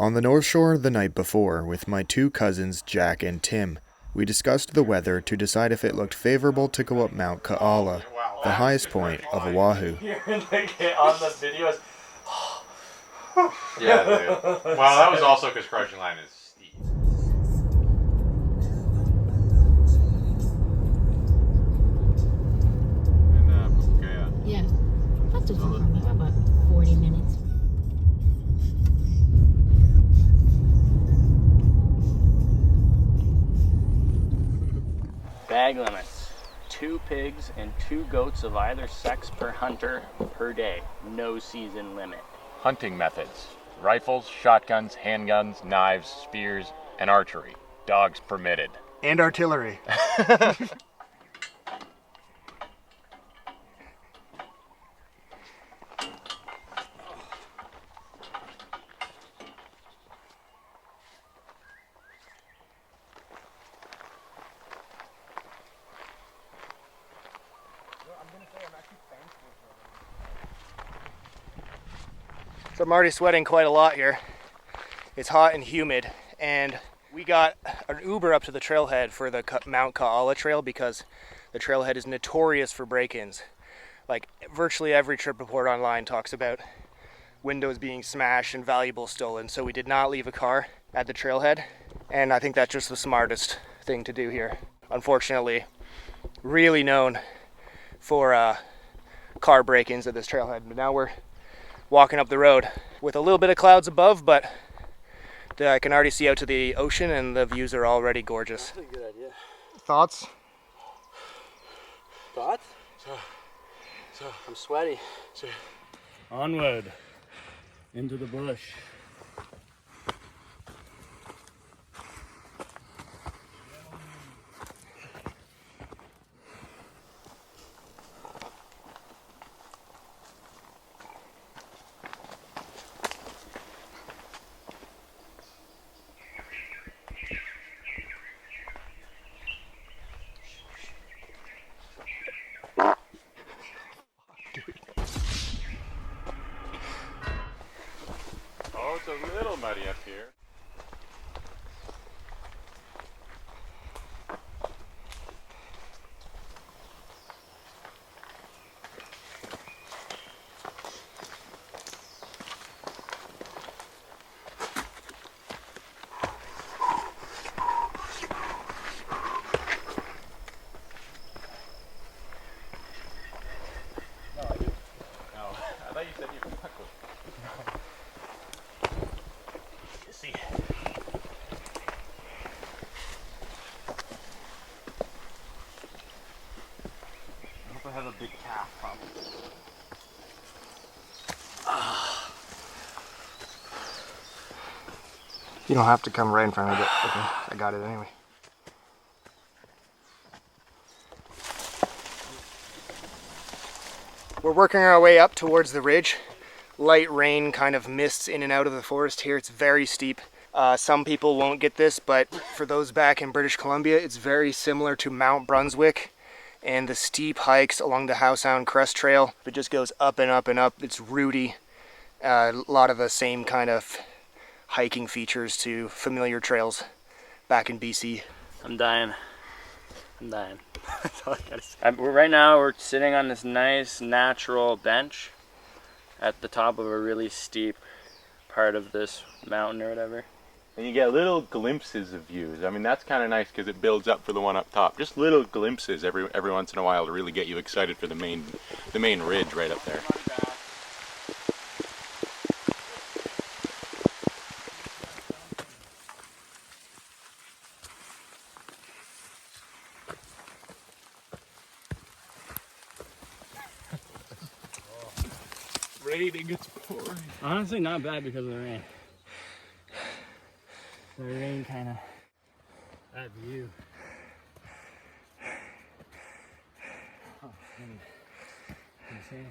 On the North Shore the night before with my two cousins Jack and Tim, we discussed the weather to decide if it looked favorable to go up Mount Ka'ala, the highest point of Oahu. On the videos. Yeah, dude. Well, that was also because Crushing Line is steep. Yeah, not too far from here, about 40 minutes. Bag limits. 2 pigs and 2 goats of either sex per hunter per day. No season limit. Hunting methods. Rifles, shotguns, handguns, knives, spears, and archery. Dogs permitted. And artillery. So I'm already sweating quite a lot here. It's hot and humid, and we got an Uber up to the trailhead for the Mount Ka'ala trail because the trailhead is notorious for break-ins. Like virtually every trip report online talks about windows being smashed and valuables stolen, so we did not leave a car at the trailhead, and I think that's just the smartest thing to do here. Unfortunately, really known for car break-ins at this trailhead, but now we're walking up the road with a little bit of clouds above, but I can already see out to the ocean and the views are already gorgeous. That's a good idea. Thoughts? Thoughts? I'm sweaty. Onward. Into the bush. Oh, it's a little muddy up here. I thought you said you fuck with. See. I hope I have a big calf, probably. You don't have to come right in front of it. Okay, I got it anyway. We're working our way up towards the ridge. Light rain kind of mists in and out of the forest here. It's very steep. Some people won't get this, but for those back in British Columbia, it's very similar to Mount Brunswick and the steep hikes along the Howe Sound Crest Trail. It just goes up and up and up. It's rooty. A lot of the same kind of hiking features to familiar trails back in BC. I'm dying. That's all I gotta say. Right now we're sitting on this nice natural bench at the top of a really steep part of this mountain or whatever. And you get little glimpses of views. I mean, that's kind of nice because it builds up for the one up top. Just little glimpses every once in a while to really get you excited for the main ridge right up there. Raining, it's pouring. Honestly, not bad because of the rain. The rain kind of, that view. Insane.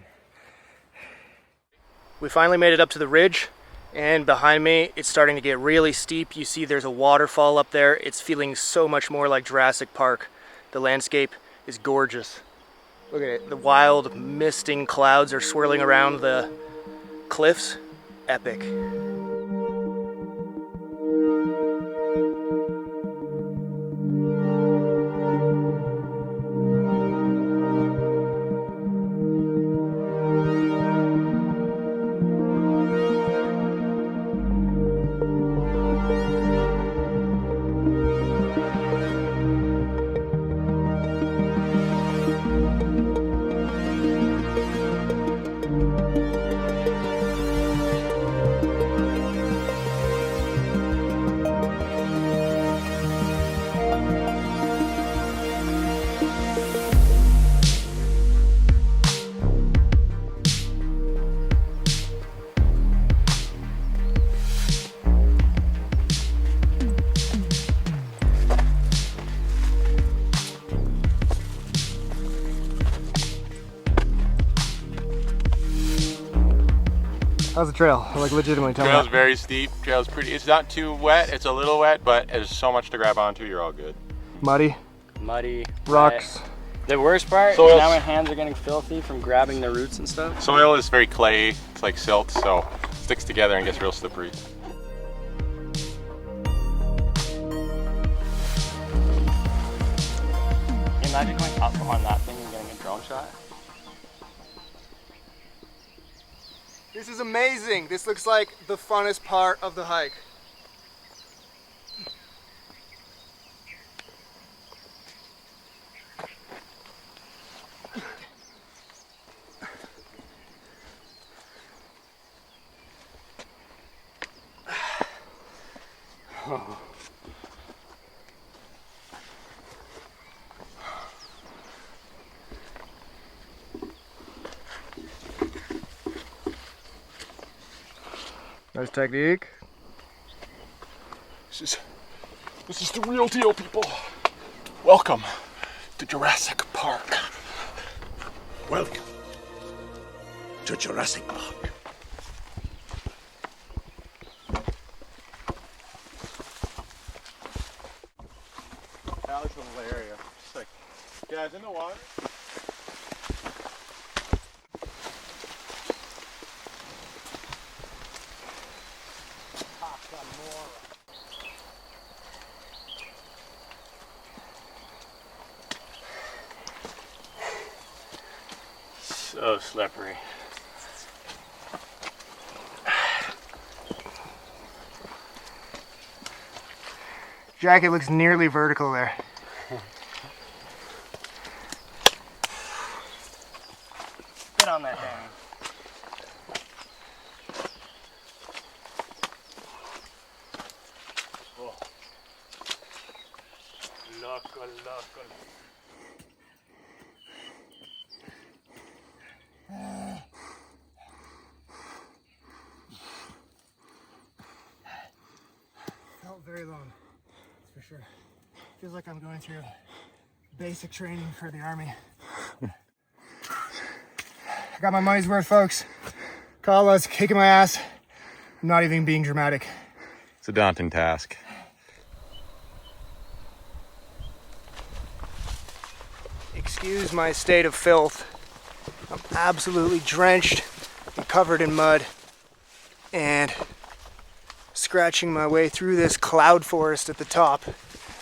We finally made it up to the ridge, and behind me it's starting to get really steep. You see there's a waterfall up there. It's feeling so much more like Jurassic Park. The landscape is gorgeous. Look at it, the wild misting clouds are swirling around the cliffs. Epic. How's the trail? Like legitimately tell me. Trail's very steep. Trail's pretty. It's not too wet. It's a little wet, but there's so much to grab onto. You're all good. Muddy. Muddy. Rocks. Wet. The worst part is now my hands are getting filthy from grabbing the roots and stuff. Soil is very clay. It's like silt, so it sticks together and gets real slippery. Can you imagine going up on that thing and getting a drone shot? This is amazing. This looks like the funnest part of the hike. Nice technique. This is the real deal, people. Welcome to Jurassic Park. Welcome to Jurassic Park. That looks hilarious. Just like, guys in the water. So slippery. Jacket looks nearly vertical there. Get on that thing. Oh. Look. Felt very long, that's for sure. Feels like I'm going through basic training for the army. I got my money's worth, folks. Kaala's kicking my ass. I'm not even being dramatic. It's a daunting task. Excuse my state of filth. I'm absolutely drenched and covered in mud and scratching my way through this cloud forest at the top.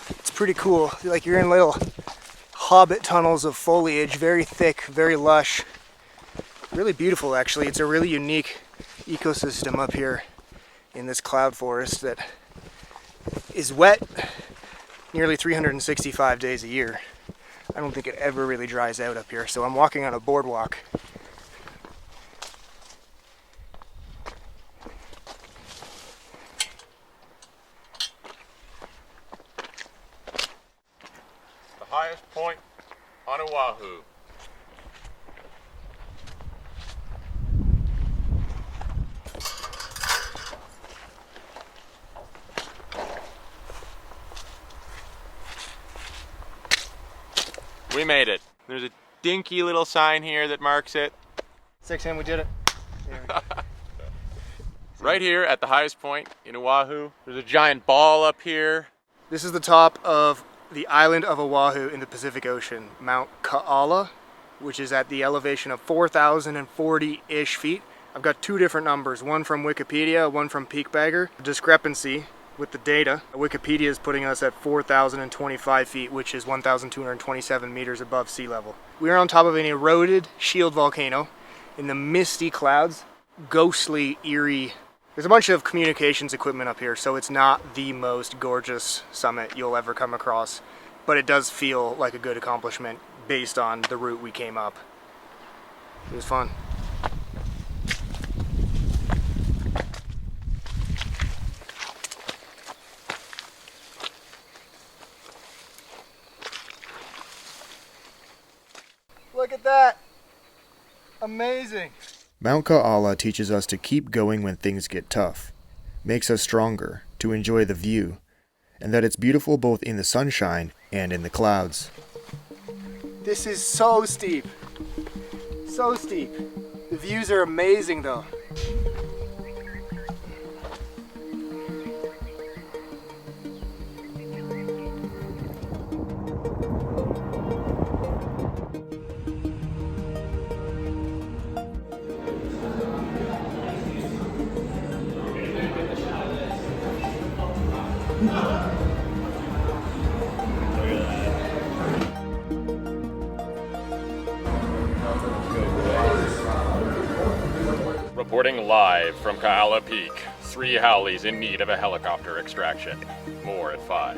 It's pretty cool. Like you're in little hobbit tunnels of foliage, very thick, very lush. Really beautiful, actually. It's a really unique ecosystem up here in this cloud forest that is wet nearly 365 days a year. I don't think it ever really dries out up here, so I'm walking on a boardwalk. The highest point on Oahu. We made it. There's a dinky little sign here that marks it. 6 we did it. Right here at the highest point in Oahu. There's a giant ball up here. This is the top of the island of Oahu in the Pacific Ocean, Mount Kaala, which is at the elevation of 4,040-ish feet. I've got two different numbers, one from Wikipedia, one from Peakbagger. Discrepancy with the data. Wikipedia is putting us at 4,025 feet, which is 1,227 meters above sea level. We are on top of an eroded shield volcano in the misty clouds, ghostly, eerie. There's a bunch of communications equipment up here, so it's not the most gorgeous summit you'll ever come across, but it does feel like a good accomplishment based on the route we came up. It was fun. Look at that! Amazing! Mount Kaala teaches us to keep going when things get tough, makes us stronger, to enjoy the view, and that it's beautiful both in the sunshine and in the clouds. This is so steep. So steep. The views are amazing though. Reporting live from Kaala Peak. 3 haoles in need of a helicopter extraction. More at 5.